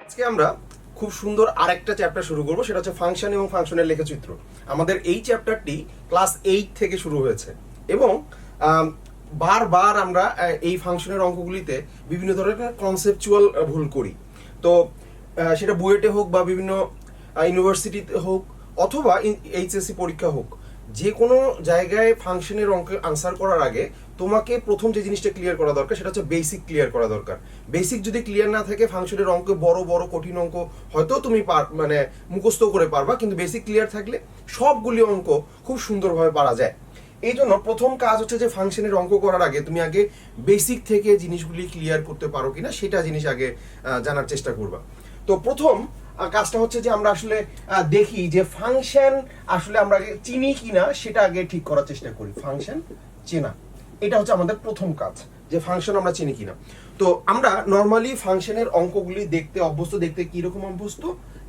আজকে আমরা খুব সুন্দর আরেকটা চ্যাপ্টার শুরু করব, সেটা হচ্ছে ফাংশন এবং ফাংশনের লেখচিত্র। আমাদের এই চ্যাপ্টারটি ক্লাস 8 থেকে শুরু হয়েছে এবং বারবার আমরা এই ফাংশনের অঙ্কগুলিতে বিভিন্ন ধরনের কনসেপচুয়াল ভুল করি। তো সেটা বুয়েটে হোক বা বিভিন্ন ইউনিভার্সিটিতে হোক অথবা এইচএসসি পরীক্ষা হোক, যে কোনো জায়গায় ফাংশনের অঙ্ক আনসার করার আগে তোমাকে প্রথম যে জিনিসটা ক্লিয়ার করা দরকার সেটা হচ্ছে বেসিক ক্লিয়ার করা দরকার। বেসিক যদি ক্লিয়ার না থাকে ফাংশনের অঙ্ক বড় বড় কঠিন অঙ্ক হয়তো তুমি মানে মুখস্থ করে পারবা, কিন্তু বেসিক ক্লিয়ার থাকলে সবগুলি অঙ্ক খুব সুন্দরভাবে পারা যায়। এই জন্য প্রথম কাজ হচ্ছে যে ফাংশনের অঙ্ক করার আগে তুমি আগে বেসিক থেকে জিনিসগুলি ক্লিয়ার করতে পারো কিনা সেটা জিনিস আগে জানার চেষ্টা করবা। তো প্রথম কাজটা হচ্ছে যে আমরা আসলে দেখি যে ফাংশন আসলে আমরা আগে চিনি কিনা সেটা আগে ঠিক করার চেষ্টা করি। ফাংশন চেনা, এটা হচ্ছে আমাদের প্রথম কাজ, যে ফাংশন আমরা চিনি কিনা। তো আমরা নর্মালি ফাংশনের অঙ্কগুলি দেখতে অভ্যস্ত। দেখতে কিরকম অভ্যস্ত,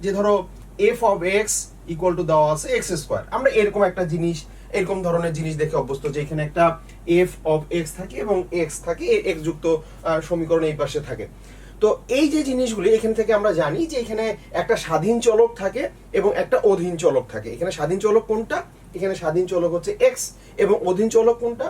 যে ধরো F of x equal to দেওয়া আছে এক্স স্কোয়ার, আমরা এরকম একটা জিনিস, এরকম ধরনের জিনিস দেখে অভ্যস্ত, যে এখানে একটা এফ অফ এক্স থাকে এবং এক্স থাকে, এক্স যুক্ত সমীকরণ এই পাশে থাকে। তো এই যে জিনিসগুলি এখান থেকে আমরা জানি যে এখানে একটা স্বাধীন চলক থাকে এবং একটা অধীন চলক থাকে। এখানে স্বাধীন চলক কোনটা? এখানে স্বাধীন চলক হচ্ছে এক্স এবং অধীন চলক কোনটা?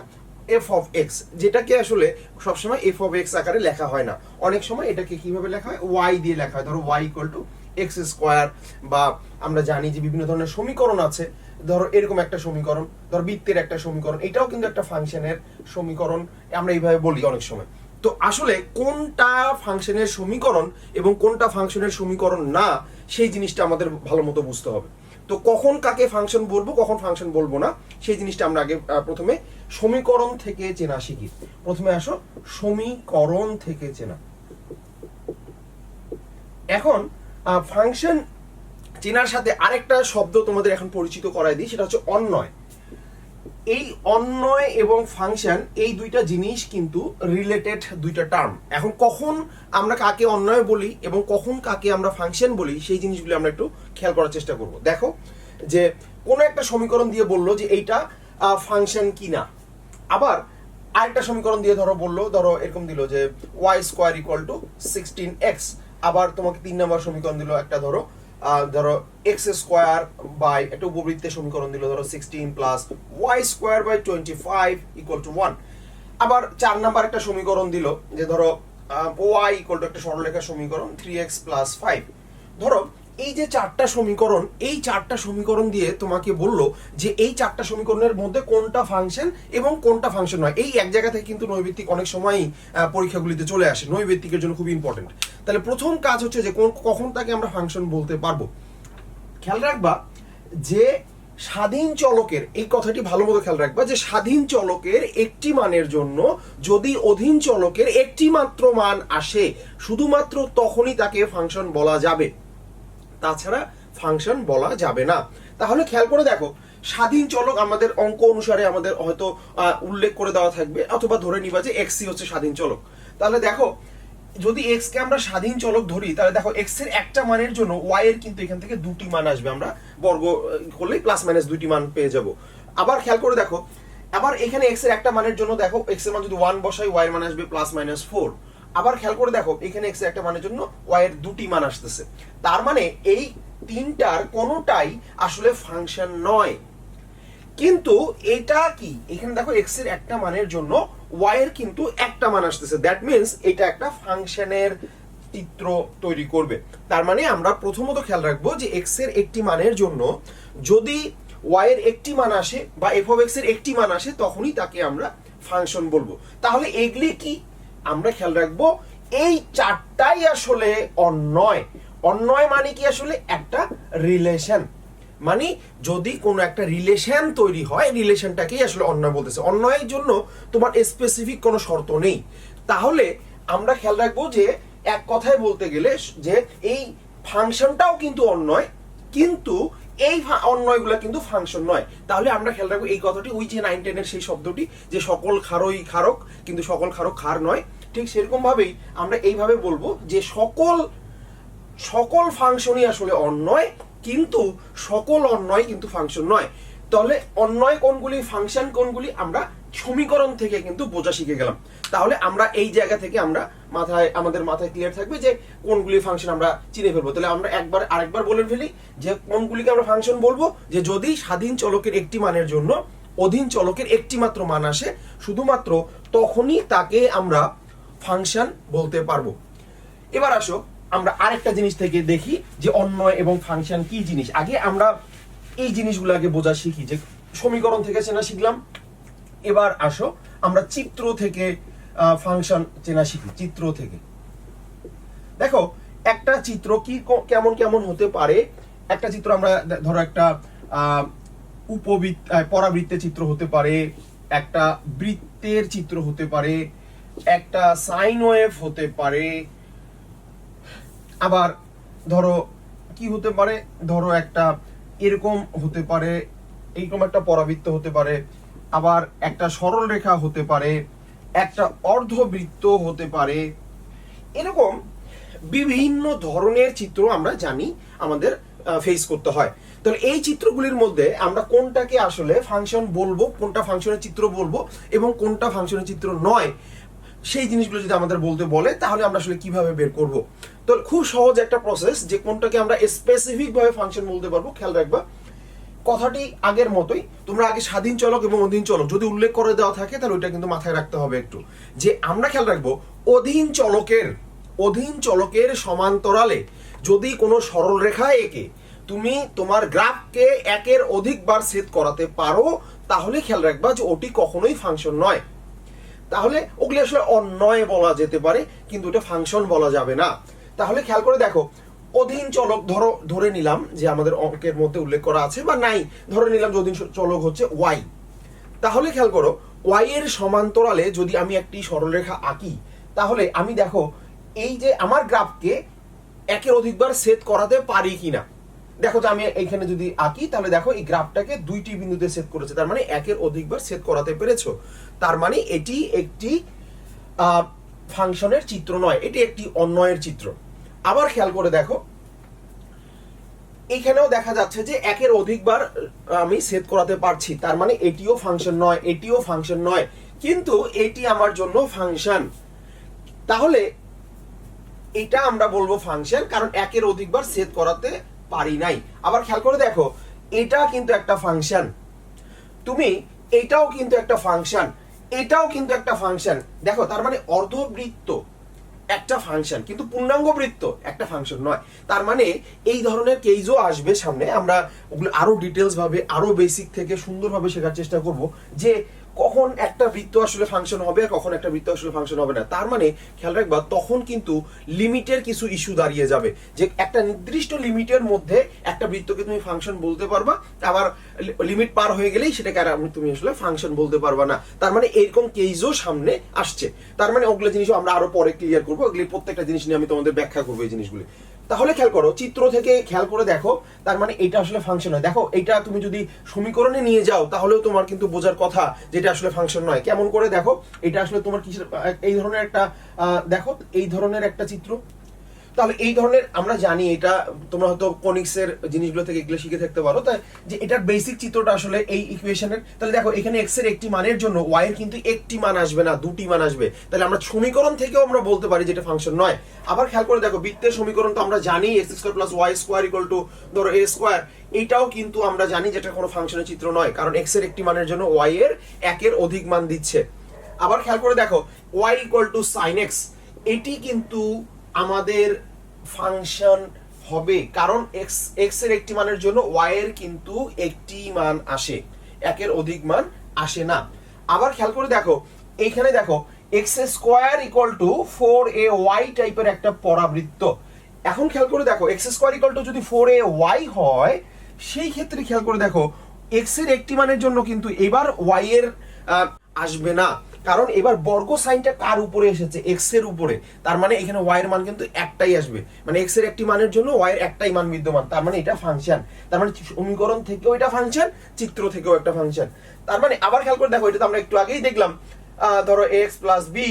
এফ অফ এক্স, যেটাকে আসলে সবসময় এফ অফ এক্স আকারে লেখা হয় না, অনেক সময় এটাকে কিভাবে লেখা হয়? ওয়াই দিয়ে লেখা হয়। ধরো Y equal to X square, বা আমরা জানি যে বিভিন্ন ধরনের সমীকরণ আছে, ধরো এরকম একটা সমীকরণ, ধরো বৃত্তের একটা সমীকরণ, এটাও কিন্তু একটা ফাংশনের সমীকরণ, আমরা এইভাবে বলি অনেক সময়। তো আসলে কোনটা ফাংশনের সমীকরণ এবং কোনটা ফাংশনের সমীকরণ না, সেই জিনিসটা আমাদের ভালো মতো বুঝতে হবে। তো কখন কাকে ফাংশন বলবো, কখন ফাংশন বলবো না, সেই জিনিসটা আমরা আগে প্রথমে সমীকরণ থেকে চেনা শিখি। প্রথমে আসো সমীকরণ থেকে চেনা। এখন ফাংশন চেনার সাথে আরেকটা শব্দ তোমাদের এখন পরিচিত করাই দিই, সেটা হচ্ছে অন্বয়। এই অন্বয় এবং ফাংশন, এই দুইটা জিনিস কিন্তু রিলেটেড দুইটা টার্ম। এখন কখন আমরা কাকে অন্বয় বলি এবং কখন কাকে আমরা ফাংশন বলি, সেই জিনিসগুলো আমরা একটু খেয়াল করার চেষ্টা করব। দেখো যে কোনো একটা সমীকরণ দিয়ে বললো যে এইটা ফাংশন কিনা, আবার আরেকটা সমীকরণ দিয়ে ধরো এরকম দিল যে Y square equal to 16x, আবার তোমাকে 3 নম্বর সমীকরণ দিল একটা, ধরো এক্স স্কোয়ার বাই একটা উপবৃত্তের সমীকরণ দিল, ধরো 16 plus Y square by 25 equal to 1। আবার 4 নাম্বার একটা সমীকরণ দিল যে ধরো ওয়াই ইকুয়াল টু একটা সরলরেখার সমীকরণ 3x প্লাস 5। ধরো এই যে চারটা সমীকরণ, এই চারটা সমীকরণ দিয়ে তোমাকে বললো যে এই চারটা সমীকরণের মধ্যে কোনটা ফাংশন এবং কোনটা ফাংশন নয়। এই এক জায়গা থেকে কিন্তু নৈর্ব্যক্তিক অনেক সময়ই পরীক্ষাগুলিতে চলে আসে, নৈর্ব্যক্তিকের জন্য খুব ইম্পর্টেন্ট। তাহলে প্রথম কাজ হচ্ছে যে কখন তাকে আমরা ফাংশন বলতে পারবো। খেয়াল রাখবা যে স্বাধীন চলকের, এই কথাটি ভালো মতো খেয়াল রাখবা, যে স্বাধীন চলকের একটি মানের জন্য যদি অধীন চলকের একটি মাত্র মান আসে, শুধুমাত্র তখনই তাকে ফাংশন বলা যাবে, তাছাড়া ফাংশন বলা যাবে না। তাহলে খেয়াল করে দেখো, স্বাধীন চলক আমাদের অঙ্ক অনুসারে আমাদের হয়তো উল্লেখ করে দেওয়া থাকবে, অথবা ধরে নিবা যে এক্স হচ্ছে স্বাধীন চলক। তাহলে দেখো যদি এক্স কে আমরা স্বাধীন চলক ধরি, তাহলে দেখো এক্স এর একটা মানের জন্য ওয়াই এর কিন্তু এখান থেকে দুটি মান আসবে, আমরা বর্গ করলেই প্লাস মাইনাস দুটি মান পেয়ে যাব। আবার খেয়াল করে দেখো, আবার এখানে এক্স এর একটা মানের জন্য দেখো এক্স এর মান যদি 1 বসাই ওয়াই এর মান আসবে প্লাস মাইনাস 4। আবার খেয়াল করে দেখো এখানে এক্স এর একটা মানের জন্য ওয়াই এর দুটি মান আসতেছে, তার মানে এই তিনটার কোনোটাই আসলে ফাংশন নয়। কিন্তু এটা কি, এখানে দেখো এক্স এর একটা মানের জন্য ওয়াই এর কিন্তু একটা মান আসতেছে, দ্যাট মিন্স এটা একটা ফাংশনের চিত্র তৈরি করবে। তার মানে আমরা প্রথমত খেয়াল রাখবো যে এক্স এর একটি মানের জন্য যদি ওয়াই এর একটি মান আসে বা এফ অফ এক্স এর একটি মান আসে, তখনই তাকে আমরা ফাংশন বলবো। তাহলে এগুলি কি আমরা খেয়াল রাখবো, এই চারটাই আসলে অন্বয়। অন্বয় মানে কি? আসলে একটা রিলেশন, মানে যদি কোনো একটা রিলেশন তৈরি হয়, রিলেশনটাকেই আসলে অন্বয় বলতেছে। অন্বয়ের জন্য তোমার স্পেসিফিক কোনো শর্ত নেই। তাহলে আমরা খেয়াল রাখবো যে এক কথায় বলতে গেলে যে এই ফাংশনটাও কিন্তু অন্বয়, কিন্তু এই অন্বয়গুলো কিন্তু ফাংশন নয়। তাহলে আমরা খেয়াল রাখবো এই কথাটি, ওই যে 9, 10 এর সেই শব্দটি, যে সকল ক্ষারই ক্ষারক কিন্তু সকল ক্ষারক ক্ষার নয়, ঠিক সেরকম ভাবেই আমরা এইভাবে বলবো যে সকল ফাংশনই আসলে অন্বয়, কিন্তু সকল অন্বয় কিন্তু ফাংশন নয়। তাহলে অন্বয় কোনগুলি, ফাংশন কোনগুলি, আমরা সমীকরণ থেকে কিন্তু বোঝা শিখে গেলাম। তাহলে আমরা এই জায়গা থেকে আমরা আমাদের মাথায় ক্লিয়ার থাকবে যে কোনগুলি ফাংশন আমরা চিনে ফেলবো। তাহলে আমরা আরেকবার বলে ফেলি যে কোনগুলিকে আমরা ফাংশন বলবো, যে যদি স্বাধীন চলকের একটি মানের জন্য অধীন চলকের একটি মাত্র মান আসে, শুধুমাত্র তখনই তাকে আমরা ফাংশন বলতে পারবো। এবার আসো আমরা আরেকটা জিনিস থেকে দেখি যে অন্বয় এবং ফাংশন কি জিনিস। আগে আমরা এই জিনিসগুলো আগে বোঝা শিখি, যে সমীকরণ থেকে চেনা শিখলাম। এবার আসো আমরা চিত্র থেকে ফাংশন চেনা শিখি। চিত্র থেকে দেখো একটা চিত্র কি কেমন কেমন হতে পারে। একটা চিত্র আমরা ধরো একটা পরাবৃত্তের চিত্র হতে পারে, একটা বৃত্তের চিত্র হতে পারে, একটা সাইন ওয়েভ হতে পারে। আবার ধরো কি হতে পারে, ধরো একটা এরকম হতে পারে, এইরকম একটা পরাবৃত্ত হতে পারে, আবার একটা সরল রেখা হতে পারে, একটা অর্ধবৃত্ত হতে পারে। এরকম বিভিন্ন ধরনের চিত্র আমরা জানি আমাদের ফেস করতে হয়। তাহলে এই চিত্রগুলির মধ্যে আমরা কোনটাকে আসলে ফাংশন বলবো, কোনটা ফাংশনের চিত্র বলবো এবং কোনটা ফাংশনের চিত্র নয়, সেই জিনিসগুলো যদি আমাদের বলতে বলে তাহলে আমরা আসলে কিভাবে বের করব। তো খুব সহজ একটা প্রসেস, যে কোনটাকে আমরা স্পেসিফিক ভাবে ফাংশন বলতে পারবো। খেয়াল রাখবা কথাটি আগের মতোই, তোমরা আগে স্বাধীন চলক এবং অধীন চলক যদি উল্লেখ করে দেওয়া থাকে তাহলে ওইটা কিন্তু মাথায় রাখতে হবে একটু, যে আমরা খেয়াল রাখবো অধীন চলকের সমান্তরালে যদি কোনো সরল রেখা এঁকে তুমি তোমার গ্রাফকে একের অধিকবার ছেদ করাতে পারো, তাহলে খেয়াল রাখবা যে ওটি কখনোই ফাংশন নয়। তাহলে ওগুলি আসলে অন্যয় বলা যেতে পারে, কিন্তু এটা ফাংশন বলা যাবে না। তাহলে খেয়াল করে দেখো, অধীন চলক ধরে নিলাম যে আমাদের অঙ্কের মধ্যে উল্লেখ করা আছে, বা নাই ধরে নিলাম যে অধীন চলক হচ্ছে ওয়াই। তাহলে খেয়াল করো ওয়াই এর সমান্তরালে যদি আমি একটি সরলরেখা আঁকি, তাহলে আমি দেখো এই যে আমার গ্রাফকে একের অধিকবার ছেদ করাতে পারি কিনা। দেখো যে আমি এইখানে যদি আঁকি তাহলে দেখো এই গ্রাফটাকে দুইটি বিন্দুতে ছেদ করেছে, তার মানে একের অধিকবার ছেদ করাতে পেরেছো। তার মানে এটি একটি ফাংশনের চিত্র নয়, এটি একটি অন্যয়ের চিত্র। আবার খেয়াল করে দেখো এখানেও দেখা যাচ্ছে যে একের অধিকবার আমি ছেদ করাতে পারছি, তার মানে এটিও ফাংশন নয়, এটিও ফাংশন নয়, কিন্তু এটি আমার জন্য ফাংশন। তাহলে এটা আমরা বলবো ফাংশন, কারণ একের অধিকবার ছেদ করাতে পারি নাই। আবার খেয়াল করে দেখো এটা কিন্তু একটা ফাংশন, তুমি এটাও কিন্তু একটা ফাংশন, এটাও কিন্তু একটা ফাংশন। দেখো তার মানে অর্ধবৃত্ত একটা ফাংশন, কিন্তু পূর্ণাঙ্গ বৃত্ত একটা ফাংশন নয়। তার মানে এই ধরনের কেসও আসবে সামনে, আমরা ওগুলো আরো ডিটেলস ভাবে আরো বেসিক থেকে সুন্দরভাবে শেখার চেষ্টা করব, যে কখন একটা বৃত্ত আসলে ফাংশন হবে আর কখন একটা বৃত্ত আসলে ফাংশন হবে না। তার মানে খেয়াল রাখবা তখন কিন্তু লিমিটের কিছু ইস্যু দাঁড়িয়ে যাবে, যে একটা নির্দিষ্ট লিমিটের মধ্যে একটা বৃত্তকে তুমি ফাংশন বলতে পারবা, আবার লিমিট পার হয়ে গেলেই সেটাকে আর তুমি আসলে ফাংশন বলতে পারবা না। তার মানে এরকম কেসও সামনে আসছে। তার মানে ওগুলো জিনিসও আমরা আরো পরে ক্লিয়ার করবো, ওগুলি প্রত্যেকটা জিনিস নিয়ে আমি তোমাদের ব্যাখ্যা করবো এই জিনিসগুলি। তাহলে খেয়াল করো চিত্র থেকে খেয়াল করে দেখো, তার মানে এটা আসলে ফাংশন হয়। দেখো এটা তুমি যদি সমীকরণে নিয়ে যাও তাহলেও তোমার কিন্তু বোঝার কথা যেটা আসলে ফাংশন নয়। কেমন করে দেখো, এটা আসলে তোমার কিসের, এই ধরনের একটা দেখো এই ধরনের একটা চিত্র। তাহলে এই ধরনের আমরা জানি, এটা তোমরা হয়তো কনিক্সের জিনিসগুলো থেকে এগুলো শিখে থাকতে পারো, তাই যে এটার বেসিক চিত্রটা আসলে এই ইকুয়েশনের। তাহলে দেখো এখানে এক্স এর একটি মানের জন্য ওয়াই এর কিন্তু একটি মান আসবে না, দুটি মান আসবে। তাহলে আমরা সমীকরণ থেকেও আমরা বলতে পারি যে এটা ফাংশন নয়। আবার খেয়াল করে দেখো বৃত্তের সমীকরণ তো আমরা জানি X square plus Y square equal to ধরো এ স্কয়ার, এইটাও কিন্তু আমরা জানি যেটা কোনো ফাংশনের চিত্র নয়, কারণ এক্স এর একটি মানের জন্য ওয়াই এর একের অধিক মান দিচ্ছে। আবার খেয়াল করে দেখো Y equal to sine X, এটি কিন্তু আমাদের ফাংশন হবে, কারণ এক্স এর একটি মানের জন্য ওয়াই এর কিন্তু একটি মান আসে, একের অধিক মান আসে না। আবার খেয়াল করে দেখো এইখানে দেখো x square equal two 4ay টাইপের একটা পরাবৃত্ত। এখন খেয়াল করে দেখো এক্স স্কয়ার ইকুয়াল টু যদি 4ay হয়, সেই ক্ষেত্রে খেয়াল করে দেখো এক্স এর একটি মানের জন্য কিন্তু এবার ওয়াই এর আসবে না, কারণ এবার বর্গ সাইনটা কার উপরে এসেছে, এক্স এর উপরে। তার মানে এখানে ওয়াই এর মান কিন্তু একটাই আসবে, মানে এক্স এর একটি মানের জন্য ওয়াই এর একটাই মান বিদ্যমান, তার মানে এটা ফাংশন। তার মানে সমীকরণ থেকেও এটা ফাংশন, চিত্র থেকেও একটা ফাংশন। তার মানে আবার খেয়াল করে দেখো, এটা তো আমরা একটু আগেই দেখলাম, ধরো এক্স প্লাস বি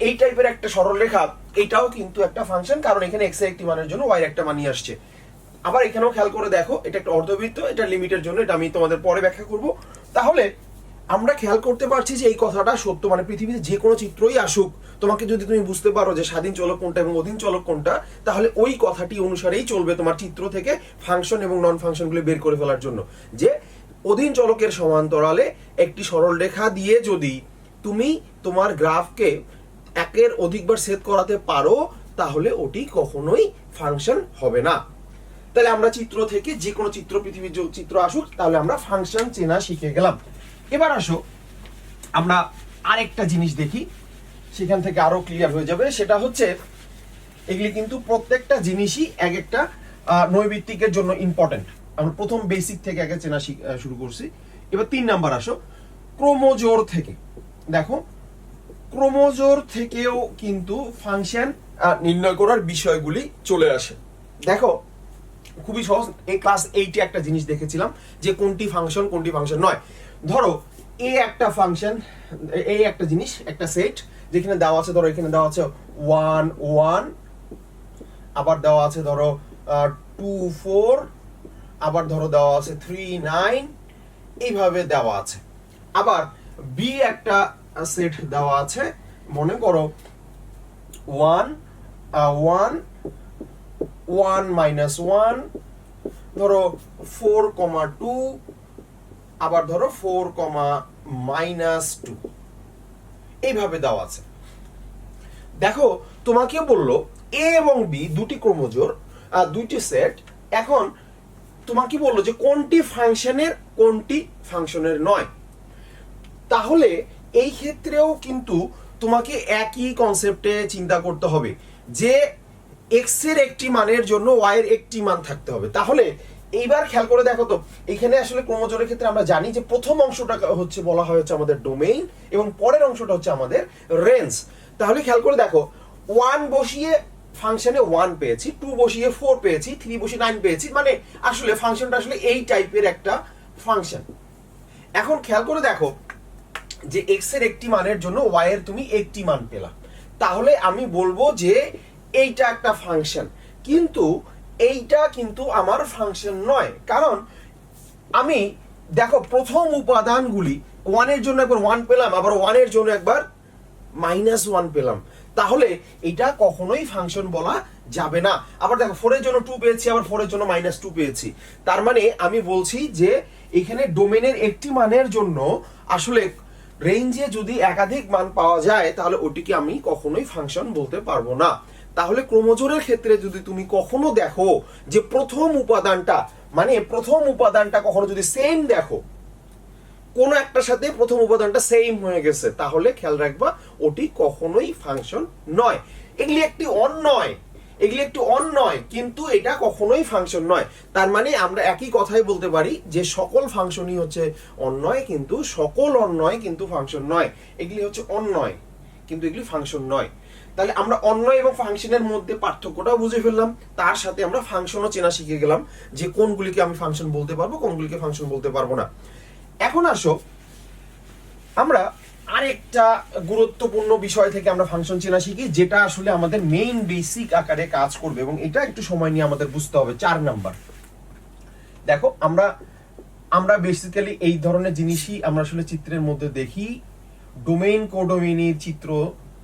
এই টাইপের একটা সরল রেখা, এটাও কিন্তু একটা ফাংশন, কারণ এখানে এক্স এর একটি মানের জন্য ওয়াই এর একটা মানই আসছে। আবার এখানেও খেয়াল করে দেখো এটা একটা অর্ধবৃত্ত, এটা লিমিটের জন্য, এটা আমি তোমাদের পরে ব্যাখ্যা করব। তাহলে আমরা খেয়াল করতে পারছি যে এই কথাটা সত্য, মানে পৃথিবীতে যে কোনো চিত্রই আসুক, তোমাকে যদি তুমি বুঝতে পারো যে স্বাধীন চলক কোনটা এবং অধীন চলক কোনটা, তাহলে ওই কথাটি অনুসারেই চলবে তোমার চিত্র থেকে ফাংশন এবং নন ফাংশনগুলো বের করে ফেলার জন্য। যে অধীন চলকের সমান্তরালে একটি সরল রেখা দিয়ে যদি তুমি তোমার গ্রাফকে একের অধিকবার সেট করাতে পারো, তাহলে ওটি কখনোই ফাংশন হবে না। তাহলে আমরা চিত্র থেকে যে কোনো চিত্র, পৃথিবীর যে চিত্র আসুক, তাহলে আমরা ফাংশন চেনা শিখে গেলাম। এবার আসো আমরা আরেকটা জিনিস দেখি, সেখান থেকে আরো ক্লিয়ার হয়ে যাবে। সেটা হচ্ছে এগুলি কিন্তু প্রত্যেকটা জিনিসই এক একটা নৈবিত্তিকের জন্য ইম্পর্টেন্ট। আমরা প্রথম বেসিক থেকে আগে চেনা শুরু করছি। এবার 3 নাম্বার আসো ক্রোমোজোর থেকে। দেখো ক্রোমোজোর থেকেও কিন্তু ফাংশন নির্ণয় করার বিষয়গুলি চলে আসে। দেখো খুবই সহজ, এই ক্লাস 8 একটা জিনিস দেখেছিলাম যে কোনটি ফাংশন কোনটি ফাংশন নয়। ধরো এ একটা ফাংশন, এই একটা জিনিস, একটা সেট যেখানে দেওয়া আছে, ধরো এখানে দেওয়া আছে 1 1, আবার দেওয়া আছে ধরো 2 4, আবার ধরো দেওয়া আছে 3 9, এইভাবে দেওয়া আছে। আবার বি একটা সেট দেওয়া আছে, মনে করো 1 1 1 1, ধরো 4 2, আবার ধরো 4 -2, এইভাবে দেওয়া আছে। দেখো তোমাকে বললো এ এবং বি দুটি ক্রোমোজোর, দুইটি সেট। এখন তোমাকে বললো যে কোনটি ফাংশনের কোনটি ফাংশনের নয়। তাহলে এই ক্ষেত্রেও কিন্তু তোমাকে একই কনসেপ্টে চিন্তা করতে হবে যে এক্স এর একটি মানের জন্য ওয়াই এর একটি মান থাকতে হবে। তাহলে এইবার খেয়াল করে দেখো তো, এখানে আসলে ক্রোমোজোরের ক্ষেত্রে আমরা জানি যে প্রথম অংশটা হচ্ছে বলা হয় হচ্ছে আমাদের ডোমেইন এবং পরের অংশটা হচ্ছে আমাদের রেঞ্জ। তাহলে খেয়াল করে দেখো 1 বসিয়ে ফাংশনে 1 পেয়েছি, 2 বসিয়ে 4 পেয়েছি, 3 বসিয়ে 9 পেয়েছি, মানে আসলে ফাংশনটা আসলে এই টাইপের একটা ফাংশন। এখন খেয়াল করে দেখো যে এক্স এর একটি মানের জন্য ওয়াই এর তুমি একটি মান পেলা, তাহলে আমি বলবো যে এইটা একটা ফাংশন। কিন্তু এইটা কিন্তু আমার ফাংশন নয়, কারণ আমি দেখো প্রথম উপাদানগুলি 1 এর জন্য একবার 1 পেলাম, আবার 1 এর জন্য একবার -1 পেলাম, তাহলে এটা কখনোই ফাংশন বলা যাবে না। আবার দেখো 4 এর জন্য 2 পেয়েছি, আবার 4 এর জন্য -2 পেয়েছি, তার মানে আমি বলছি যে এখানে ডোমেনের একটি মানের জন্য আসলে রেঞ্জে যদি একাধিক মান পাওয়া যায়, তাহলে ওটিকে আমি কখনোই ফাংশন বলতে পারবো না। তাহলে ক্রোমোজোরের ক্ষেত্রে যদি তুমি কখনো দেখো যে প্রথম উপাদানটা কখনো যদি সেম দেখো, কোন একটার সাথে প্রথম উপাদানটা সেম হয়ে গেছে, তাহলে খেয়াল রাখবা ওটি কখনোই ফাংশন নয়। এগুলি একটি অন্যয়, কিন্তু এটা কখনোই ফাংশন নয়। তার মানে আমরা একই কথাই বলতে পারি যে সকল ফাংশনই হচ্ছে অন্যয়, কিন্তু সকল অন্যয় কিন্তু ফাংশন নয়। এগুলি হচ্ছে অন্যয়, কিন্তু এগুলি ফাংশন নয়। তাহলে আমরা অন্যয় এবং ফাংশনের মধ্যে পার্থক্যটাও বুঝে ফেললাম, তার সাথে আমরা ফাংশনও চেনা শিখে গেলাম যে কোনগুলিকে আমি ফাংশন বলতে পারবো, কোনগুলিকে ফাংশন বলতে পারবো না। এখন আসো আমরা আরেকটা গুরুত্বপূর্ণ বিষয় থেকে আমরা ফাংশন চেনা শিখি, যেটা আসলে আমাদের মেইন বেসিক আকারে কাজ করবে, এবং এটা একটু সময় নিয়ে আমাদের বুঝতে হবে। 4 নাম্বার দেখো, আমরা বেসিক্যালি এই ধরনের জিনিসই আমরা আসলে চিত্রের মধ্যে দেখি। ডোমেইন কোডোমেইনের চিত্র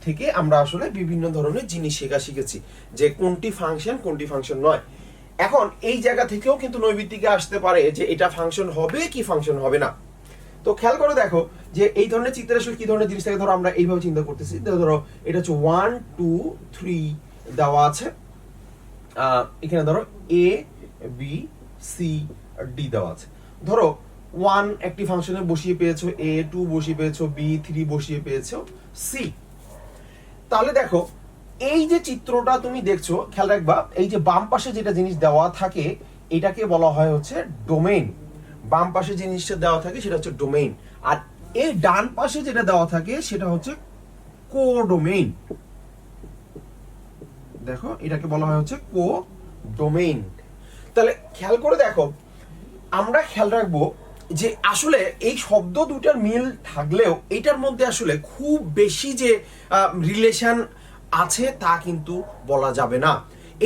থেকে আমরা আসলে বিভিন্ন ধরনের জিনিস শিখেছি যে কোনটি ফাংশন কোনটি ফাংশন নয়। এখন এই জায়গা থেকেও কিন্তু নৈবিত্তিকে আসতে পারে যে এটা ফাংশন হবে কি ফাংশন হবে না। তো খেয়াল করে দেখো যে এই ধরনের চিত্রে আসলে কি ধরনের জিনিস থাকে। ধরো আমরা এইভাবে চিন্তা করতেছি, ধরো এটা হচ্ছে 1 2 3 দেওয়া আছে, এখানে ধরো এ বি সি ডি দেওয়া আছে। ধরো 1 একটি ফাংশনে বসিয়ে পেয়েছো এ, 2 বসিয়ে পেয়েছো বি, 3 বসিয়ে পেয়েছো সি। তাহলে দেখো এই যে চিত্রটা তুমি দেখছো, খেয়াল রাখবা এই যে বাম পাশে যেটা জিনিস দেওয়া থাকে এটাকে বলা হয় হচ্ছে ডোমেইন। বাম পাশে জিনিসটা দেওয়া থাকে সেটা হচ্ছে ডোমেইন, আর এই ডান পাশে যেটা দেওয়া থাকে সেটা হচ্ছে কোডোমেইন। দেখো এটাকে বলা হয় হচ্ছে কোডোমেইন। তাহলে খেয়াল করে দেখো, আমরা খেয়াল রাখবো যে আসলে এই শব্দ দুটার মিল থাকলেও এটার মধ্যে আসলে খুব বেশি যে রিলেশন আছে তা কিন্তু বলা যাবে না।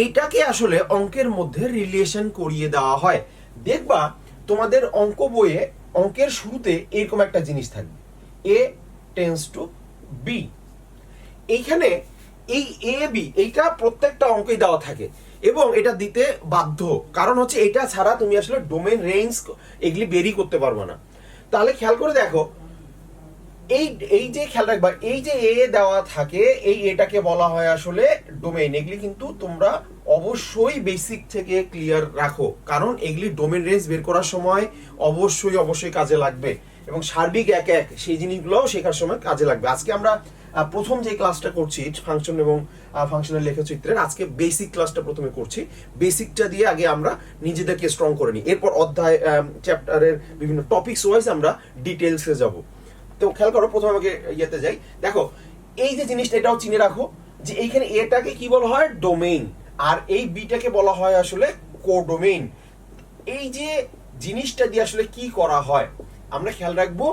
এইটাকে আসলে অঙ্কের মধ্যে রিলেশন করিয়ে দেওয়া হয়। দেখবা তোমাদের অঙ্ক বইয়ে অঙ্কের শুরুতে এরকম একটা জিনিস থাকবে, এ টেন্স টু বি। এইখানে এই এ বি এইটা প্রত্যেকটা অঙ্কেই দেওয়া থাকে এবং এটা দিতে বাধ্য, কারণ হচ্ছে এটা ছাড়া তুমি আসলে ডোমেন রেঞ্জ এগুলি বেরি করতে পারবে না। তাহলে খেয়াল করে দেখো, এই যে খেয়াল রাখবা, এই যে এ দেওয়া থাকে, এই এটাকে বলা হয় আসলে ডোমেইন। এগুলি কিন্তু তোমরা অবশ্যই বেসিক থেকে ক্লিয়ার রাখো, কারণ এগুলি ডোমেইন রেঞ্জ বের করার সময় অবশ্যই কাজে লাগবে এবং সার্বিক এক সেই জিনিসগুলোও শেখার সময় কাজে লাগবে। আজকে আমরা প্রথম যে ক্লাসটা করছি ফাংশন এবং ফাংশনের লেখচিত্রের, আজকে বেসিক ক্লাসটা প্রথমে করছি। বেসিকটা দিয়ে আগে আমরা নিজেদেরকে স্ট্রং করে নিই, এরপর অধ্যায় চ্যাপ্টারের বিভিন্ন টপিকস ওয়াইজ আমরা ডিটেলসে যাব। তো খেয়াল করো, প্রথমে আমাকে ইয়েতে যাই। দেখো এই যে জিনিসটা, এটাও চিনে রাখো যে এইখানে এটাকে কি বলা হয়, ডোমেইন, আর এই বিটাকে বলা হয় আসলে কোডোমেইন। এই যে জিনিসটা দিয়ে আসলে কি করা হয় আমরা খেয়াল রাখবো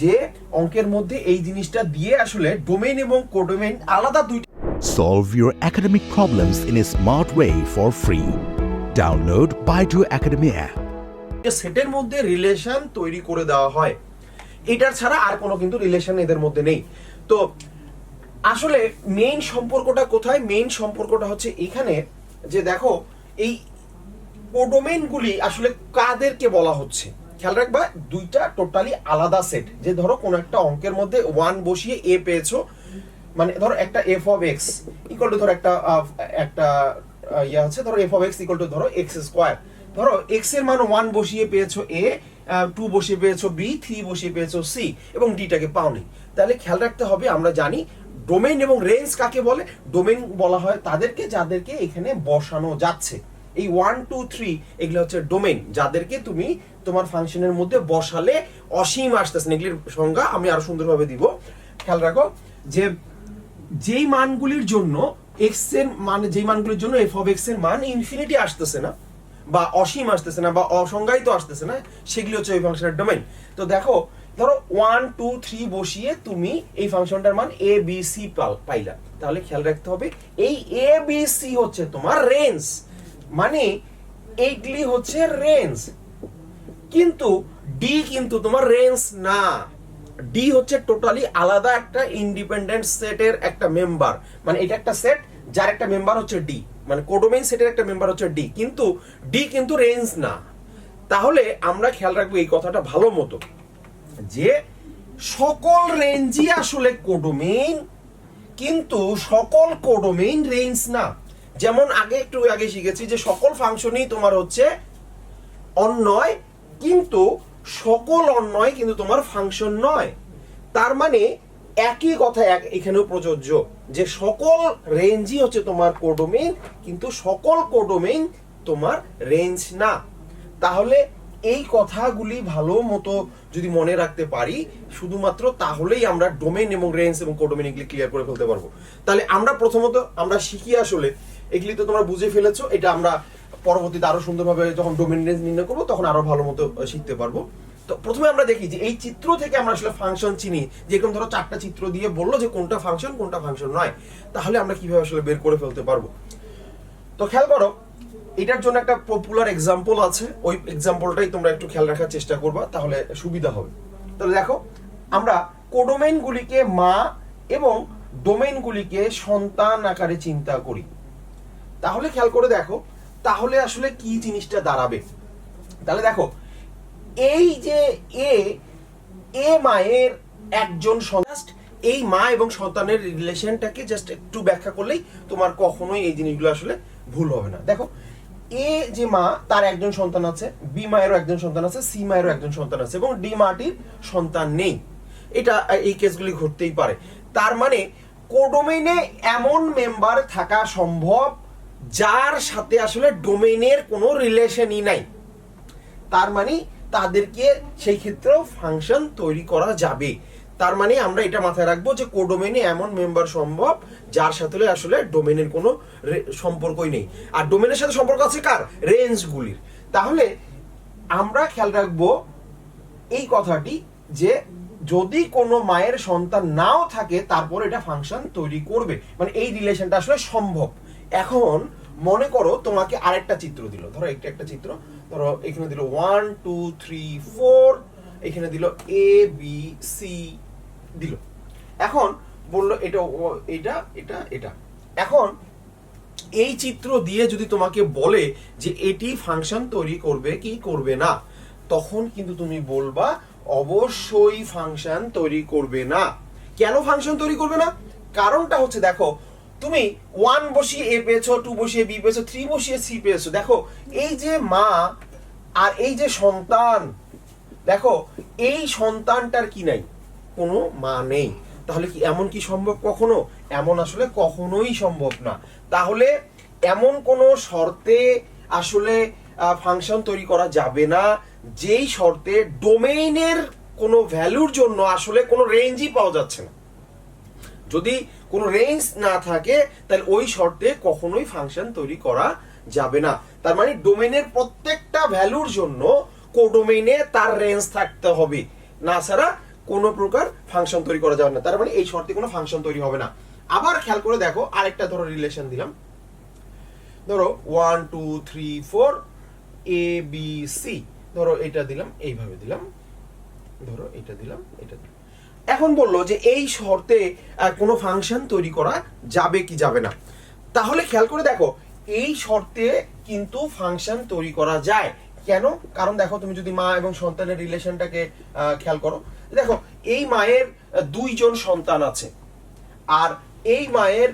যে অঙ্কের মধ্যে এই জিনিসটা দিয়ে আসলে ডোমেইন এবং কোডোমেইন আলাদা দুইটা। Solve your academic problems in a smart way for free. Download Baidu Academy app. সেটের মধ্যে রিলেশন তৈরি করে দেওয়া হয়, এটার ছাড়া আর কোনো কিন্তু রিলেশন এদের মধ্যে নেই। তো আসলে মেইন সম্পর্কটা কোথায়? মেইন সম্পর্কটা হচ্ছে এখানে যে দেখো এই কোডোমেইনগুলি আসলে কাদেরকে বলা হচ্ছে খেয়াল রাখবা, দুইটা টোটালি আলাদা সেট। যে ধরো কোন একটা অঙ্কের মধ্যে 1 বসিয়ে এ পেয়েছো, মানে ধরো একটা F of x equal to ধরো একটা ইয়া আছে, ধরো F of x equal to ধরো এক্স স্কোয়ার। ধরো এক্স এর মান 1 বসিয়ে পেয়েছো এ, 2 বসিয়ে পেয়েছো বি, 3 বসিয়ে পেয়েছো সি এবং ডিটাকে পাওনি। তাহলে খেয়াল রাখতে হবে, আমরা জানি ডোমেইন এবং রেঞ্জ কাকে বলে। ডোমেইন বলা হয় তাদেরকে যাদেরকে এখানে বসানো যাচ্ছে। এই 1 2 3 এগুলো হচ্ছে ডোমেইন, যাদেরকে তুমি তোমার ফাংশনের মধ্যে বসালে অসীম আসতেছে। এগুলির সংজ্ঞা আমি আরো সুন্দরভাবে দিব। খেয়াল রাখো যে যেই মানগুলির জন্য এক্স এর মানে যেই মানগুলির জন্য এফ অফ এক্স এর মান ইনফিনিটি আসতেছে না বা অসীম আসতেছে না বা অসংজ্ঞায়িত আসতেছে না, সেগুলি হচ্ছে এই ফাংশনের ডোমেইন। তো দেখো ধরো 1 2 3 বসিয়ে তুমি এই ফাংশনটার মান এ বি সি পাইলা, তাহলে খেয়াল রাখতে হবে এই এ বি সি হচ্ছে তোমার রেঞ্জ, মানে এইগুলি হচ্ছে রেঞ্জ। কিন্তু ডি কিন্তু তোমার রেঞ্জ না, ডি হচ্ছে টোটালি আলাদা একটা ইন্ডিপেন্ডেন্ট সেটের একটা মেম্বার। মানে এটা একটা সেট যার একটা মেম্বার হচ্ছে ডি, মানে কোডোমেইন সেটের একটা মেম্বার হচ্ছে ডি, কিন্তু ডি কিন্তু রেঞ্জ না। তাহলে আমরা খেয়াল রাখবো এই কথাটা ভালো মতো যে সকল রেঞ্জই আসলে কোডোমেইন, কিন্তু সকল কোডোমেইন রেঞ্জ না। যেমন একটু আগে শিখেছি যে সকল ফাংশনই তোমার হচ্ছে অন্বয়, কিন্তু সকল অন্বয় কিন্তু তোমার ফাংশন নয়। তার মানে একই কথা এখানেও প্রযোজ্য যে সকল রেঞ্জই হচ্ছে তোমার কোডোমেইন, কিন্তু সকল কোডোমেইন তোমার রেঞ্জ না। তাহলে এই কথাগুলি ভালো মতো যদি মনে রাখতে পারি শুধুমাত্র, তাহলেই আমরা ডোমেইন এবং রেঞ্জ এবং কোডোমেইন এগুলি ক্লিয়ার করে ফেলতে পারবো। তাহলে আমরা প্রথমত আমরা শিখি আসলে এগুলি তো তোমরা বুঝে ফেলেছো, এটা আমরা পরবর্তীতে আরো সুন্দরভাবে যখন ডোমেইন রেঞ্জ নির্ণয় করবো তখন আরো ভালো মতো শিখতে পারবো। তো প্রথমে আমরা দেখি যে এই চিত্র থেকে আমরা আসলে ফাংশন চিনি, যেরকম ধরো 4টা চিত্র দিয়ে বললো যে কোনটা ফাংশন নয়, তাহলে আমরা কিভাবে আসলে বের করে ফেলতে পারবো। তো খেয়াল করো, এটার জন্য একটা পপুলার এক্সাম্পল আছে, ওই এক্সাম্পলটাই তোমরা একটু খেয়াল রাখার চেষ্টা করবা, তাহলে সুবিধা হবে। তাহলে দেখো আমরা কোডোমেইন গুলিকে মা এবং ডোমেইন গুলিকে সন্তান আকারে চিন্তা করি। তাহলে খেয়াল করে দেখো তাহলে আসলে কি জিনিসটা দাঁড়াবে। তাহলে দেখো এই যে এ মায়ের একজন সন্তান, এই মা এবং সন্তানের রিলেশনটাকে জাস্ট একটু ব্যাখ্যা করলেই তোমার কখনোই এই জিনিসগুলো আসলে ভুল হবে না। দেখো এ যে মা, তার একজন সন্তান আছে, বি মায়েরও একজন সন্তান আছে, সি মায়েরও একজন সন্তান আছে এবং ডি মাটির সন্তান নেই। এটা এই কেসগুলি ঘটতেই পারে। তার মানে কোডোমেইনে এমন মেম্বার থাকা সম্ভব যার সাথে আসলে ডোমেইনের কোনো রিলেশনই নাই, তার মানে তাদেরকে সেই ক্ষেত্রেও ফাংশন তৈরি করা যাবে। তার মানে আমরা এটা মাথায় রাখবো যে কোডোমেইনে এমন মেম্বার সম্ভব যার সাথে আসলে ডোমেইনের কোনো সম্পর্কই নেই। আর ডোমেইনের সাথে সম্পর্ক আছে কার? রেঞ্জগুলির। তাহলে আমরা খেয়াল রাখবো এই কথাটি যে যদি কোনো মায়ের সন্তান নাও থাকে তারপর এটা ফাংশন তৈরি করবে, মানে এই রিলেশনটা আসলে সম্ভব। এখন মনে করো তোমাকে আরেকটা চিত্র দিল, ধরো একটা চিত্র, ধরো এখানে দিল 1 2 3 4 এখানে দিল এ বি সি দিল। এখন বললো এটা এটা এটা এটা। এখন এই চিত্র দিয়ে যদি তোমাকে বলে যে এটি ফাংশন তৈরি করবে কি করবে না, তখন কিন্তু তুমি বলবা অবশ্যই ফাংশন তৈরি করবে না। কেন ফাংশন তৈরি করবে না? কারণটা হচ্ছে দেখো, তুমি 1 বসিয়ে এ পেয়েছো, 2 বসিয়ে বি পেয়েছো, 3 বসিয়ে সি পেয়েছো। দেখো এই যে মা আর এই যে সন্তান, দেখো এই সন্তানটার কি নাই, কোনো মা নেই। তাহলে কি এমন কি সম্ভব কখনো? এমন আসলে কখনোই সম্ভব না। তাহলে এমন কোনো শর্তে আসলে ফাংশন তৈরি করা যাবে না যেই শর্তে ডোমেইনের কোনো ভ্যালুর জন্য আসলে কোনো রেঞ্জই পাওয়া যাচ্ছে না। যদি কোনো রেঞ্জ না থাকে তাহলে ওই শর্তে কখনোই ফাংশন তৈরি করা যাবে না। তার মানে ডোমেইনের প্রত্যেকটা ভ্যালুর জন্য কোডোমেইনে তার রেঞ্জ থাকতে হবে, না ছাড়া কোনো প্রকার ফাংশন তৈরি করা যাবে না। তার মানে এই শর্তে কোনো ফাংশন তৈরি হবে না। আবার খেয়াল করে দেখো, আরেকটা ধরো রিলেশন দিলাম, ধরো 1 2 3 4 এ বি সি, ধরো এটা দিলাম, এইভাবে দিলাম, ধরো এটা দিলাম, এটা দিলাম। এখন বললো যে এই শর্তে কোনো ফাংশন তৈরি করা যাবে কি যাবে না। তাহলে খেয়াল করে দেখো, এই শর্তে কিন্তু ফাংশন তৈরি করা যায়। কেন? কারণ দেখো, তুমি যদি মা এবং সন্তানের রিলেশনটাকে খেয়াল করো, দেখো এই মায়ের 2 জন সন্তান আছে, আর এই মায়ের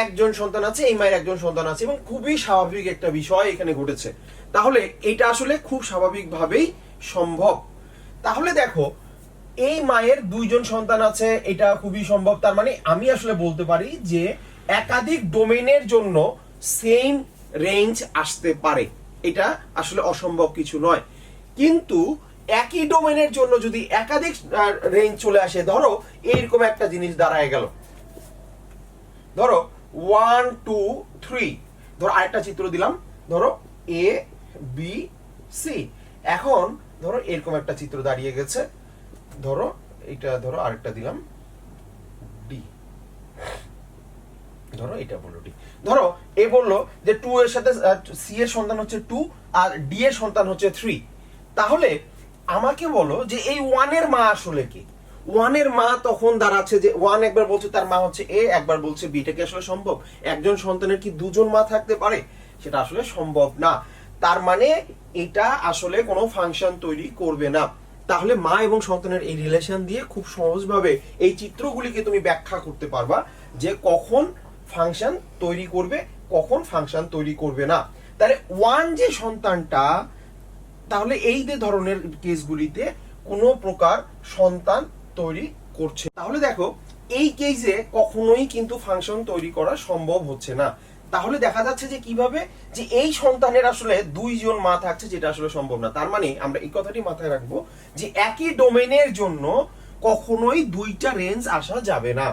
1 জন সন্তান আছে, এই মায়ের 1 জন সন্তান আছে, এবং খুবই স্বাভাবিক একটা বিষয় এখানে ঘটেছে। তাহলে এটা আসলে খুব স্বাভাবিকভাবেই সম্ভব। তাহলে দেখো এই মায়ের 2 জন সন্তান আছে, এটা খুবই সম্ভব। তার মানে আমি আসলে বলতে পারি যে একাধিক ডোমেইনের জন্য সেম রেঞ্জ আসতে পারে, এটা আসলে অসম্ভব কিছু নয়। কিন্তু একই ডোমেইনের জন্য যদি একাধিক রেঞ্জ চলে আসে, ধরো এইরকম একটা জিনিস দাঁড়ায় গেল, ধরো 1 2 3, ধরো আরেকটা চিত্র দিলাম, ধরো এ বি সি। এখন ধরো এরকম একটা চিত্র দাঁড়িয়ে গেছে, ধরো এটা, ধরো আরেকটা দিলাম ডি, ধরো এটা বললো ডি। ধরো এ বললো যে 2 এর সাথে সি এর সন্তান হচ্ছে 2 আর ডি এর সন্তান হচ্ছে 3। তাহলে আমাকে বলো যে এই 1 এর মা আসলে কি? 1 এর মা তখন দাঁড়াচ্ছে যে 1 একবার বলছে তার মা হচ্ছে এ, একবার বলছে বি। এটা কি আসলে সম্ভব? একজন সন্তানের কি 2 জন মা থাকতে পারে? সেটা আসলে সম্ভব না। তার মানে এটা আসলে কোনো ফাংশন তৈরি করবে না। তাহলে মা এবং সন্তানের এই রিলেশন দিয়ে খুব সহজভাবে এই চিত্রগুলিকে তুমি ব্যাখ্যা করতে পারবা যে কখন ফাংশন তৈরি করবে, কখন ফাংশন তৈরি করবে না। তাহলে 1 যে সন্তানটা, তাহলে এই যে ধরনের কেসগুলিতে কোনো প্রকার সন্তান তৈরি করছে। তাহলে দেখো এই কেসে কখনোই কিন্তু ফাংশন তৈরি করা সম্ভব হচ্ছে না। তাহলে দেখা যাচ্ছে যে কিভাবে যে এই সন্তানের আসলে 2 জন মা থাকছে, যেটা আসলে সম্ভব না। তার মানে আমরা এই কথাটি মাথায় রাখবো যে একই ডোমেইনের জন্য কখনোই 2টা রেঞ্জ আসা যাবে না।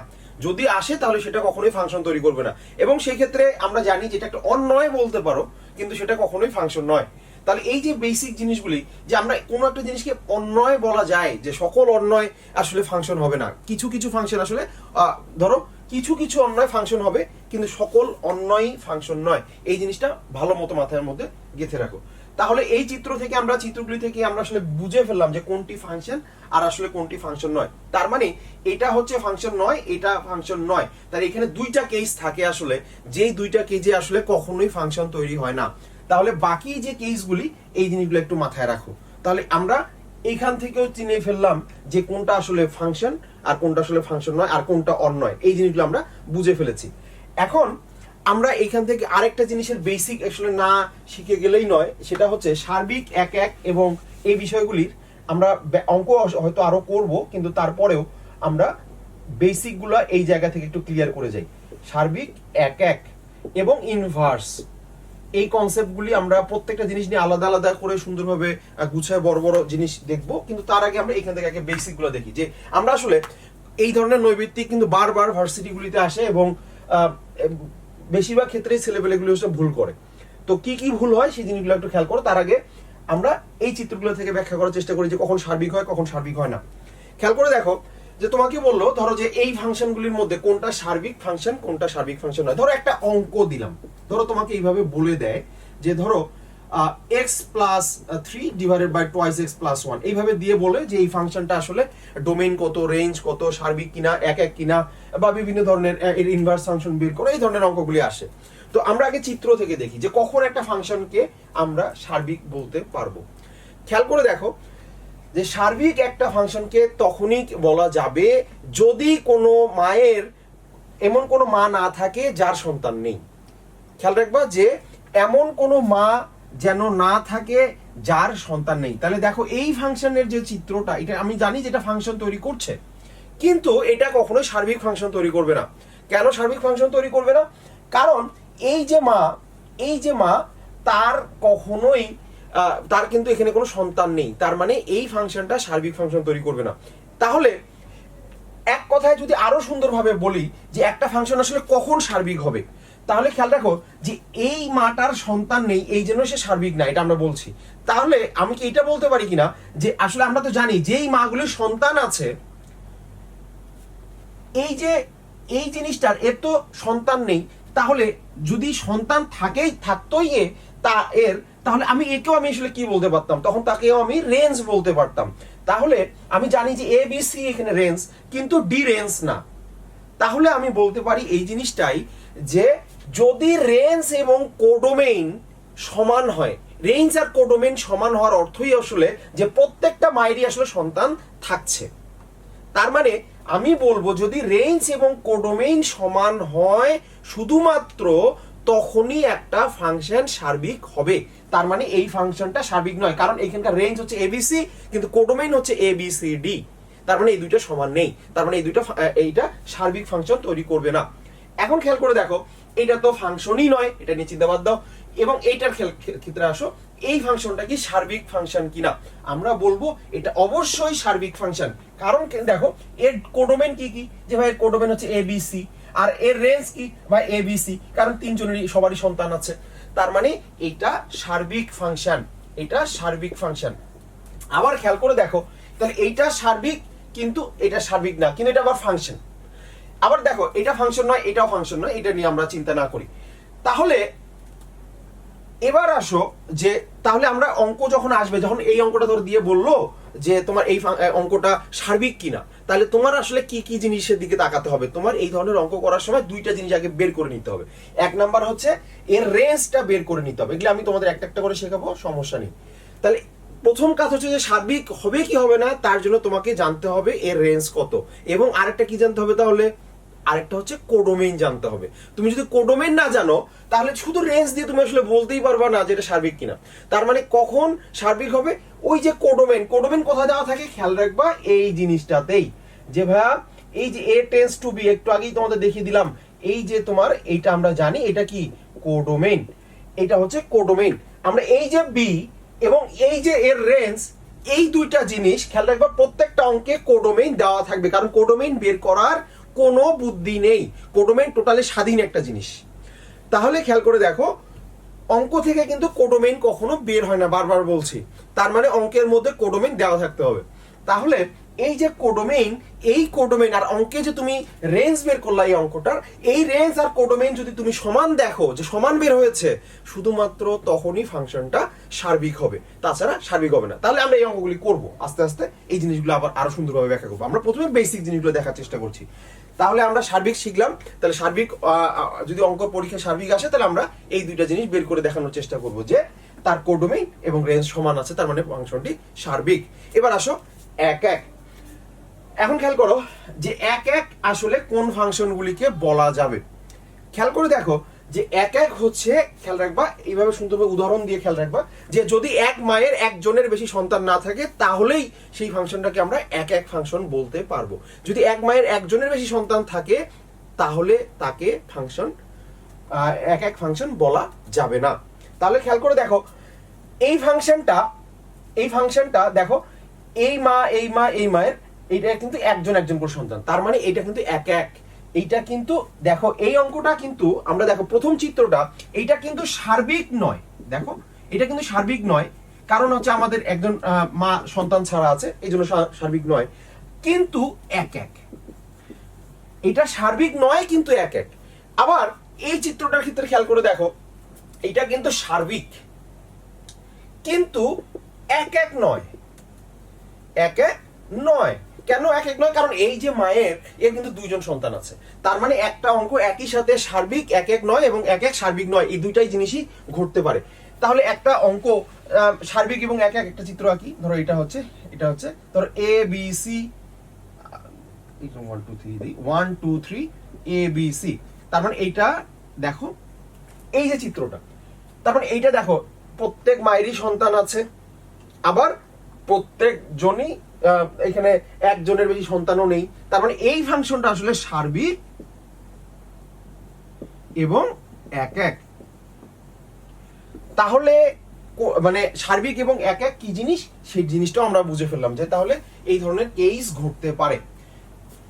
যদি আসে তাহলে সেটা কখনোই ফাংশন তৈরি করবে না। এবং সেই ক্ষেত্রে আমরা জানি যেটা একটা অন্যয় বলতে পারো, কিন্তু সেটা কখনোই ফাংশন নয়। তাহলে এই যে বেসিক জিনিসগুলি, যে আমরা কোনো একটা জিনিসকে অন্যয় বলা যায়, যে সকল অন্যয় আসলে ফাংশন হবে না, কিছু কিছু ফাংশন আসলে ধরো কিছু কিছু অন্যয় ফাংশন হবে, কিন্তু সকল অন্যয় ফাংশন নয়। এই জিনিসটা ভালো মতো মাথার মধ্যে গেঁথে রাখো। তাহলে এই চিত্রগুলি থেকে আমরা আসলে বুঝে ফেললাম যে কোনটি ফাংশন আর আসলে কোনটি ফাংশন নয়। তার মানে এটা হচ্ছে ফাংশন নয়, এটা ফাংশন নয়। তার এখানে 2টা কেস থাকে আসলে, যেই 2টা কেসে আসলে কখনোই ফাংশন তৈরি হয় না। তাহলে বাকি যে কেসগুলি, এই জিনিসগুলো একটু মাথায় রাখো। তাহলে আমরা এইখান থেকেও চিনে ফেললাম যে কোনটা আসলে ফাংশন আর কোনটা আসলে ফাংশন নয়, আর কোনটা অন্যয়। এই জিনিসগুলো আমরা বুঝে ফেলেছি। এখন আমরা এখান থেকে আরেকটা জিনিসের বেসিক আসলে না শিখে গেলেই নয়, সেটা হচ্ছে সার্বিক এক এবং এই বিষয়গুলির আমরা অঙ্ক হয়তো আরো করব, কিন্তু তারপরেও আমরা বেসিকগুলো এই জায়গা থেকে একটু ক্লিয়ার করে যাই। সার্বিক এক এবং ইনভার্স, এই কনসেপ্টগুলি আমরা প্রত্যেকটা জিনিস নিয়ে আলাদা আলাদা করে সুন্দরভাবে গুছায় বড় বড় জিনিস দেখবো, কিন্তু তার আগে আমরা এখান থেকে আগে বেসিকগুলো দেখি। যে আমরা আসলে এই ধরনের নৈবিত্তিক কিন্তু বারবার ভার্সিটিগুলিতে আসে, এবং বেশিরভাগ ক্ষেত্রেই ছেলেপেলেগুলি হচ্ছে ভুল করে। তো কি কি ভুল হয় সেই জিনিসগুলো একটু খেয়াল করো। তার আগে আমরা এই চিত্রগুলো থেকে ব্যাখ্যা করার চেষ্টা করি যে কখন সার্বিক হয়, কখন সার্বিক হয় না। খেয়াল করে দেখো যে তোমাকে বললো, ধরো যে এই ফাংশনগুলির মধ্যে কোনটা সার্বিক ফাংশন, কোনটা সার্বিক ফাংশন নয়। ধরো একটা অঙ্ক দিলাম, ধরো তোমাকে এইভাবে বলে দেয় যে ধরো x+3 divided by twice x+1 এইভাবে দিয়ে বলে যে এই ফাংশনটা আসলে ডোমেইন কত, রেঞ্জ কত, সার্বিক কিনা, এক এক কিনা, বা বিভিন্ন ধরনের এর ইনভার্স ফাংশন বের করে এই ধরনের অঙ্কগুলি আসে। তো আমরা আগে চিত্র থেকে দেখি যে কখন একটা ফাংশনকে আমরা সার্বিক বলতে পারবো। খেয়াল করে দেখো যে সার্বিক একটা ফাংশনকে তখনই বলা যাবে যদি কোনো মায়ের এমন কোনো মা না থাকে যার সন্তান নেই। খেয়াল রাখবা যে এমন কোনো মা যেন না থাকে যার সন্তান নেই। তাহলে দেখো এই ফাংশনের যে চিত্রটা, এটা আমি জানি যেটা ফাংশন তৈরি করছে, কিন্তু এটা কখনোই সার্বিক ফাংশন তৈরি করবে না। কেন সার্বিক ফাংশন তৈরি করবে না? কারণ এই যে মা তার কখনোই তার কিন্তু এখানে কোনো সন্তান নেই, তার মানে এই ফাংশনটা সার্বিক ফাংশন তৈরি করবে না। তাহলে এক কথায় যদি আরো সুন্দরভাবে বলি যে একটা ফাংশন আসলে কখন সার্বিক হবে, তাহলে খেয়াল রাখো যে এই মাটার সন্তান নেই এই জন্য সে সার্বিক না, এটা আমরা বলছি। তাহলে আমি কি এটা বলতে পারি কিনা যে আসলে আমরা তো জানি যে এই মাগুলির সন্তান আছে, এই যে এই জিনিসটার এর তো সন্তান নেই, তাহলে যদি সন্তান থাকতোই তাহলে আমি একেও আমি আসলে কি বলতে পারতাম, তখন তাকেও আমি রেঞ্জ বলতে পারতাম। তাহলে আমি জানি যে এ বি সি এখানে রেঞ্জ, কিন্তু ডি রেঞ্জ না। তাহলে আমি বলতে পারি এই জিনিসটাই যে যদি রেঞ্জ এবং কোডোমেইন সমান হয়, রেঞ্জ আর কোডোমেইন সমান হওয়ার অর্থই আসলে যে প্রত্যেকটা মায়েরই আসলে সন্তান থাকছে। তার মানে আমি বলবো যদি রেঞ্জ এবং কোডোমেইন সমান হয় শুধুমাত্র তখনই একটা ফাংশন সার্বিক হবে। তার মানে এই ফাংশনটা সার্বিক নয়, কারণ এখানকার রেঞ্জ হচ্ছে এবিসি কিন্তু কোডোমেইন হচ্ছে এবিসিডি। তার মানে এই দুইটা সমান নেই, তার মানে এইটা সার্বিক ফাংশন তৈরি করবে না। এখন খেয়াল করে দেখো এটা তো ফাংশনই নয়, এটা নিয়ে চিন্তা বাদ দাও, এবং এইটার ক্ষেত্রে আসো এই ফাংশনটা কি সার্বিক ফাংশন কিনা। আমরা বলবো এটা অবশ্যই সার্বিক ফাংশন, কারণ দেখো এর কোডোমেইন কি কি, যে ভাই এর কোডোমেইন হচ্ছে এবিসি, আর এর রেঞ্জ কি ভাই এবিসি, কারণ তিনজনেরই সবারই সন্তান আছে। তার মানে এটা সার্বিক ফাংশন, এটা সার্বিক ফাংশন। আবার খেয়াল করে দেখো তাহলে এইটা সার্বিক কিন্তু এটা সার্বিক না, কিন্তু এটা আবার ফাংশন। আবার দেখো এটা ফাংশন নয়, এটাও ফাংশন নয়, এটা নিয়ে আমরা চিন্তা না করি। তাহলে এবার আসো যে তাহলে আমরা অঙ্ক যখন আসবে, যখন এই অঙ্কটা ধরে দিয়ে বললো যে তোমার এই অঙ্কটা সার্বিক কিনা, তাহলে তোমার আসলে কি কি জিনিসের দিকে তাকাতে হবে। তোমার এই ধরনের অঙ্ক করার সময় দুইটা জিনিস আগে বের করে নিতে হবে। এক নাম্বার হচ্ছে এর রেঞ্জটা বের করে নিতে হবে, এগুলো আমি তোমাদের একটা একটা করে শেখাবো, সমস্যা নেই। তাহলে প্রথম কাজ হচ্ছে যে সার্বিক হবে কি হবে না তার জন্য তোমাকে জানতে হবে এর রেঞ্জ কত, এবং আরেকটা কি জানতে হবে, তাহলে আরেকটা হচ্ছে কোডোমেইন জানতে হবে। তুমি যদি কোডোমেইন না জানো তাহলে শুধু রেঞ্জ দিয়ে তুমি আসলে বলতেই পারবা না যে এটা সার্বিক কিনা। তার মানে কখন সার্বিক হবে, ওই যে কোডোমেইন কোথায় দেওয়া থাকে খেয়াল রাখবা এই জিনিসটাতেই, যে ভাইয়া এই যে এ টেন্স টু বি, একটু আগেই তোমাদের দেখিয়ে দিলাম, এই যে তোমার এইটা আমরা জানি এটা কি কোডোমেইন, এটা হচ্ছে কোডোমেইন। আমরা এই যে বি এবং এই যে এর রেঞ্জ, এই দুইটা জিনিস খেয়াল রাখবা প্রত্যেকটা অঙ্কে কোডোমেইন দেওয়া থাকবে, কারণ কোডোমেইন বের করার কোনো বুদ্ধি নেই, কোডোমেইন টোটালি স্বাধীন একটা জিনিস। তাহলে খেয়াল করে দেখো অঙ্ক থেকে কিন্তু কোডোমেইন কখনো বের হয় না, বারবার বলছি। তার মানে অঙ্কের মধ্যে কোডোমেইন দেওয়া থাকতে হবে। তাহলে এই যে কোডোমেইন, এই কোডোমেইন আর অঙ্কে যে তুমি রেঞ্জ বের করলা এই অঙ্কটার, এই রেঞ্জ আর কোডোমেইন যদি তুমি সমান দেখো যে সমান বের হয়েছে, শুধুমাত্র তখনই ফাংশনটা সার্বিক হবে, তাছাড়া সার্বিক হবে না। তাহলে আমরা এই অঙ্কগুলি করব আস্তে আস্তে, এই জিনিসগুলো আবার আরো সুন্দরভাবে ব্যাখ্যা করবো। আমরা প্রথমে বেসিক জিনিসগুলো দেখার চেষ্টা করছি। তাহলে আমরা সার্বিক শিখলাম, তাহলে সার্বিক যদি অঙ্ক পরীক্ষা সার্বিক আসে তাহলে আমরা এই দুইটা জিনিস বের করে দেখানোর চেষ্টা করব যে তার কোডোমেইন এবং রেঞ্জ সমান আছে, তার মানে ফাংশনটি সার্বিক। এবার আসো এক এক। এখন খেয়াল করো যে এক এক আসলে কোন ফাংশনগুলিকে বলা যাবে। খেয়াল করে দেখো যে এক এক হচ্ছে, খেয়াল রাখবা এইভাবে সুন্দরভাবে উদাহরণ দিয়ে খেয়াল রাখবা যে যদি এক মায়ের একজনের বেশি সন্তান না থাকে তাহলেই সেই ফাংশনটাকে আমরা এক এক ফাংশন বলতে পারবো। যদি এক মায়ের একজনের বেশি সন্তান থাকে তাহলে তাকে ফাংশন এক এক ফাংশন বলা যাবে না। তাহলে খেয়াল করে দেখো এই ফাংশনটা দেখো এই মায়ের এইটা কিন্তু একজন করে সন্তান, তার মানে এটা কিন্তু এক এক। এইটা কিন্তু দেখো এই অঙ্কটা কিন্তু আমরা দেখো প্রথম চিত্রটা, এইটা কিন্তু সার্বিক নয়। দেখো এটা কিন্তু সার্বিক নয়, কারণ হচ্ছে আমাদের একজন মা সন্তান ছাড়া আছে, এই জন্য সার্বিক নয়, কিন্তু এক এক। এটা সার্বিক নয় কিন্তু এক এক। আবার এই চিত্রটার ক্ষেত্রে খেয়াল করে দেখো এটা কিন্তু সার্বিক, কিন্তু এক এক নয়, এক এক নয়। কেন এক এক নয়? কারণ এই যে মায়ের এর কিন্তু দুইজন সন্তান আছে, তার মানে একটা অঙ্ক একই সাথে সার্বিক এক এক নয় এবং এক এক সার্বিক নয়, এই দুইটাই জিনিসই ঘটতে পারে। তাহলে একটা অঙ্ক সার্বিক এবং এক এক, একটা চিত্র আঁকি। ধরো এটা হচ্ছে ধরো এ বি সি, 1 2 3 দিই, 1 2 3 এ বি সি। তার মানে এইটা দেখো, এই যে চিত্রটা, তার মানে এইটা দেখো প্রত্যেক মায়েরই সন্তান আছে, আবার প্রত্যেক জনই এখানে একজনের বেশি সন্তানও নেই। তার মানে এই ফাংশনটা আসলে সার্বিক এবং এক এক। তাহলে মানে সার্বিক এবং এক এক কি জিনিস, সেই জিনিসটাও আমরা বুঝে ফেললাম যে তাহলে এই ধরনের কেস ঘটতে পারে।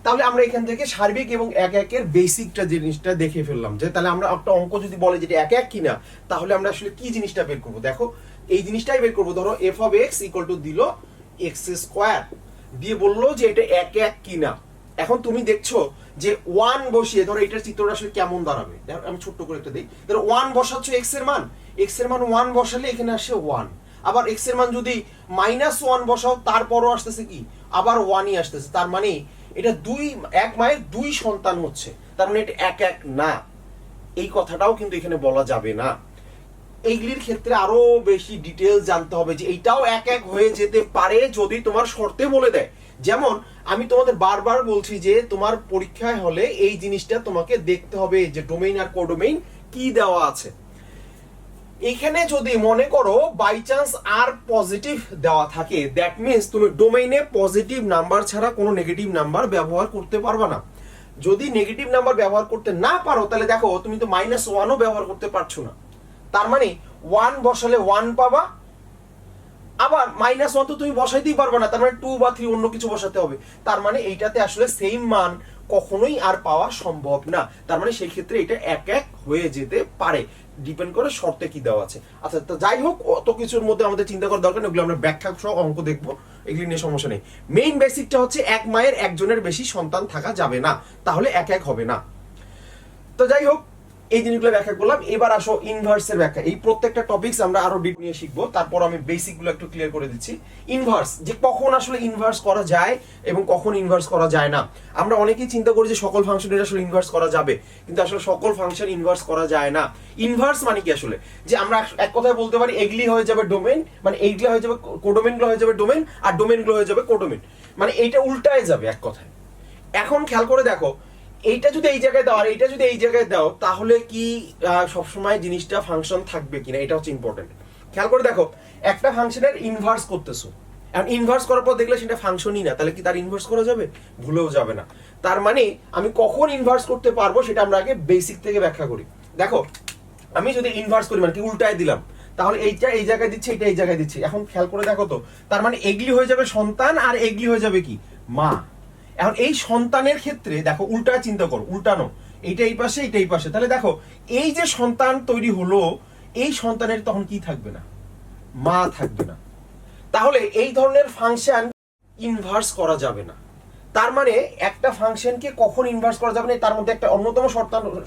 তাহলে আমরা এখান থেকে সার্বিক এবং এক একের বেসিকটা জিনিসটা দেখে ফেললাম যে তাহলে আমরা একটা অঙ্ক যদি বলে যেটা এক এক কিনা, তাহলে আমরা আসলে কি জিনিসটা বের করবো। দেখো এই জিনিসটাই বের করবো। ধরো F of x equal to দিল এক্স স্কোয়ার, দিয়ে বললো যে এটা এক এক কিনা। এখন তুমি দেখছো যে 1 বসিয়ে, ধরো এটার চিত্রটা আসলে কেমন দাঁড়াবে, আমি ছোট্ট করে একটা দিই। ধরো 1 বসাচ্ছ এক্স এর মান 1 বসালে এখানে আসে 1। আবার এক্স এর মান যদি -1 বসাও তারপরও আসতেছে কি, আবার 1ই আসতেছে। তার মানে এটা এক মায়ের দুই সন্তান হচ্ছে, তার মানে এটা এক এক না। এই কথাটাও কিন্তু এখানে বলা যাবে না। এইগুলির ক্ষেত্রে আরো বেশি ডিটেইলস জানতে হবে যে এইটাও এক এক হয়ে যেতে পারে যদি তোমার শর্তে বলে দেয়। যেমন আমি তোমাদের বারবার বলছি যে তোমার পরীক্ষায় হলে এই জিনিসটা তোমাকে দেখতে হবে যে ডোমেইন আর কোডোমেইন কি দেওয়া আছে। এখানে যদি মনে করো বাই চান্স আর পজিটিভ দেওয়া থাকে, দ্যাট মিন্স তুমি ডোমেইনে পজিটিভ নাম্বার ছাড়া কোনো নেগেটিভ নাম্বার ব্যবহার করতে পারবে না। যদি নেগেটিভ নাম্বার ব্যবহার করতে না পারো, তাহলে দেখো তুমি তো -1ও ব্যবহার করতে পারছো না। তার মানে 1 বসালে 1 পাবা, আবার -1 তো তুমি বসাইতেই পারবে না, তার মানে 2 বা 3 অন্য কিছু বসাতে হবে। তার মানে এইটাতে আসলে সেম মান কখনোই আর পাওয়া সম্ভব না। তার মানে সেই ক্ষেত্রে এটা এক এক হয়ে যেতে পারে, ডিপেন্ড করে শর্তে কি দেওয়া আছে। আচ্ছা, তো যাই হোক, অত কিছুর মধ্যে আমাদের চিন্তা করার দরকার নেই, ওগুলো আমরা ব্যাখ্যা সহ অঙ্ক দেখবো, এগুলি নিয়ে সমস্যা নেই। মেইন বেসিকটা হচ্ছে এক মায়ের একজনের বেশি সন্তান থাকা যাবে না, তাহলে এক এক হবে না। তো যাই হোক, এই জিনিসগুলো ব্যাখ্যা করলাম। এবার আসো ইনভার্সের ব্যাখ্যা। এই প্রত্যেকটা টপিকস আমরা আরো ডিপ নিয়ে শিখবো, তারপর আমি বেসিকগুলো একটু ক্লিয়ার করে দিচ্ছি। ইনভার্স, যে কখন আসলে ইনভার্স করা যায় এবং কখন ইনভার্স করা যায় না। আমরা অনেকেই চিন্তা করি যে সকল ফাংশনের আসলে ইনভার্স করা যাবে, কিন্তু আসলে সকল ফাংশন ইনভার্স করা যায় না। ইনভার্স মানে কি আসলে, যে আমরা এক কথায় বলতে পারি এগুলি হয়ে যাবে ডোমেইন, মানে এইগুলো হয়ে যাবে কোডোমেইনগুলো হয়ে যাবে ডোমেইন, আর ডোমেইনগুলো হয়ে যাবে কোডোমেইন, মানে এইটা উল্টায় যাবে এক কথায়। এখন খেয়াল করে দেখো, এইটা যদি এই জায়গায় দাও আর এইটা যদি এই জায়গায় দাও, তাহলে কি সবসময় জিনিসটা ফাংশন থাকবে কিনা, এটা হচ্ছে ইম্পর্টেন্ট। খেয়াল করে দেখো, একটা ফাংশনের ইনভার্স করতেছো, এখন ইনভার্স করার পর দেখলে সেটা ফাংশনই না, তাহলে কি তার ইনভার্স করা যাবে? ভুলেও যাবে না। তার মানে আমি কখন ইনভার্স করতে পারবো সেটা আমরা আগে বেসিক থেকে ব্যাখ্যা করি। দেখো, আমি যদি ইনভার্স করি মানে কি উল্টায় দিলাম, তাহলে এইটা এই জায়গায় দিচ্ছি, এটা এই জায়গায় দিচ্ছি। এখন খেয়াল করে দেখো তো, তার মানে এগুলি হয়ে যাবে সন্তান আর এগুলি হয়ে যাবে কি মা। এখন এই সন্তানের ক্ষেত্রে দেখো উল্টা চিন্তা করো, উল্টানো, এইটা এই পাশে এইটা এই পাশে, তাহলে দেখো এই যে সন্তান তৈরি হলো, এই সন্তানের তখন কি থাকবে না? মা থাকবে না। তাহলে এই ধরনের ফাংশন ইনভার্স করা যাবে না। তার মানে একটা ফাংশনকে কখন ইনভার্স করা যাবে না, তার মধ্যে একটা অন্যতম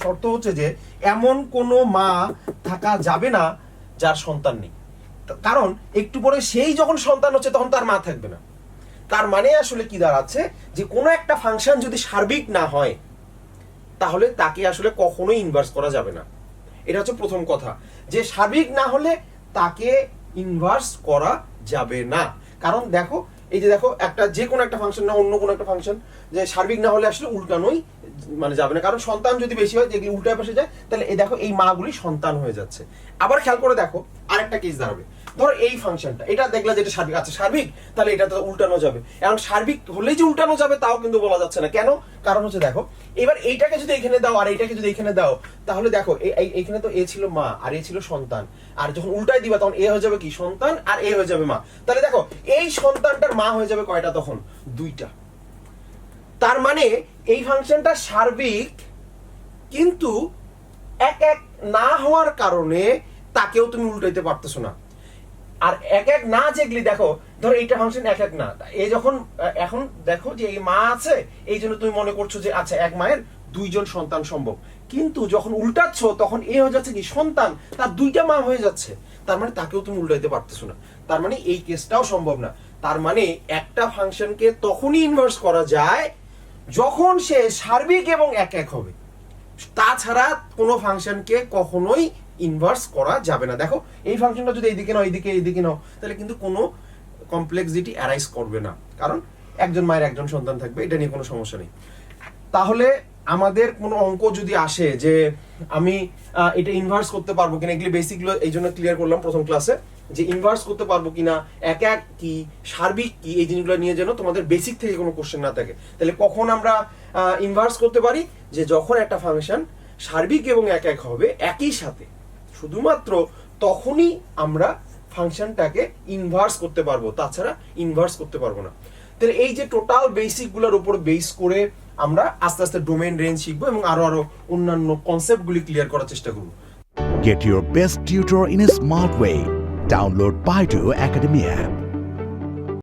শর্ত হচ্ছে যে এমন কোনো মা থাকা যাবে না যার সন্তান নেই। কারণ একটু পরে সেই যখন সন্তান হচ্ছে তখন তার মা থাকবে না। তার মানে আসলে কি দাঁড়াচ্ছে, যে কোনো একটা ফাংশন যদি সার্বিক না হয় তাহলে তাকে আসলে কখনোই ইনভার্স করা যাবে না। এটা হচ্ছে প্রথম কথা, যে সার্বিক না হলে তাকে ইনভার্স করা যাবে না। কারণ দেখো, এই যে দেখো, একটা যে কোনো একটা ফাংশন না অন্য কোনো একটা ফাংশন যে সার্বিক না হলে আসলে উল্টানোই মানে যাবে না। কারণ সন্তান যদি বেশি হয়, যেগুলি উল্টায় পাশে যায়, তাহলে এই দেখো এই মাগুলি সন্তান হয়ে যাচ্ছে। আবার খেয়াল করে দেখো, আরেকটা কেস দাঁড়াবে। ধরো এই ফাংশনটা, এটা দেখলা যেটা সার্বিক, আচ্ছা সার্বিক, তাহলে এটা তো উল্টানো যাবে। এখন সার্বিক হলেই যে উল্টানো যাবে তাও কিন্তু বলা যাচ্ছে না। কেন? কারণ হচ্ছে দেখো, এবার এইটাকে যদি এখানে দাও আর এইটাকে যদি এখানে দাও, তাহলে দেখো এইখানে তো এ ছিল মা আর এ ছিল সন্তান, আর যখন উল্টাই দিবা তখন এ হয়ে যাবে কি সন্তান আর এ হয়ে যাবে মা। তাহলে দেখো এই সন্তানটার মা হয়ে যাবে কয়টা তখন? 2টা। তার মানে এই ফাংশনটা সার্বিক, কিন্তু এক এক না হওয়ার কারণে তাকেও তুমি উল্টাইতে পারতেছো না। আর এক এক না যেগুলি দেখো, ধরো এইটা ফাংশন এক এক না, এই যখন এখন দেখো যে এই মা আছে, এই জন্য তুমি মনে করছো যে আচ্ছা এক মায়ের 2জন সন্তান সম্ভব, কিন্তু যখন উল্টাচ্ছ তখন এ হয়ে যাচ্ছে কি সন্তান, তার 2টা মা হয়ে যাচ্ছে। তার মানে তাকেও তুমি উল্টাইতে পারতেছো না, তার মানে এই কেসটাও সম্ভব না। তার মানে একটা ফাংশনকে তখনই ইনভার্স করা যায় যখন সে সার্বিক এবং এক এক হবে, তাছাড়া কোনো ফাংশনকে কখনোই ইনভার্স করা যাবে না। দেখো এই ফাংশনটা যদি এইদিকে নাও এইদিকে নাও, তাহলে কিন্তু কোনো কমপ্লেক্সিটি অ্যারাইজ করবে না, কারণ একজন মায়ের একজন সন্তান থাকবে, এটা নিয়ে কোনো সমস্যা নেই। তাহলে আমাদের কোনো অঙ্ক যদি আসে যে আমি এটা ইনভার্স করতে পারবো কিনা, এগুলি বেসিকগুলো এই জন্য ক্লিয়ার করলাম প্রথম ক্লাসে, যে ইনভার্স করতে পারবো কিনা, এক এক কি, সার্বিক কি, এই জিনিসগুলো নিয়ে যেন তোমাদের বেসিক থেকে কোনো কোশ্চেন না থাকে। তাহলে কখন আমরা ইনভার্স করতে পারি, যে যখন একটা ফাংশন সার্বিক এবং এক এক হবে একই সাথে, শুধুমাত্র তখনই আমরা ফাংশনটাকে ইনভার্স করতে পারবো, তাছাড়া ইনভার্স করতে পারবো না। তাহলে এই যে টোটাল বেসিকগুলোর উপর বেস করে আমরা আস্তে আস্তে ডোমেইন রেঞ্জ শিখবো এবং আরো অন্যান্য কনসেপ্টগুলি ক্লিয়ার করার চেষ্টা করবো। Get your best tutor in a smart way. Download Baidu Academy app.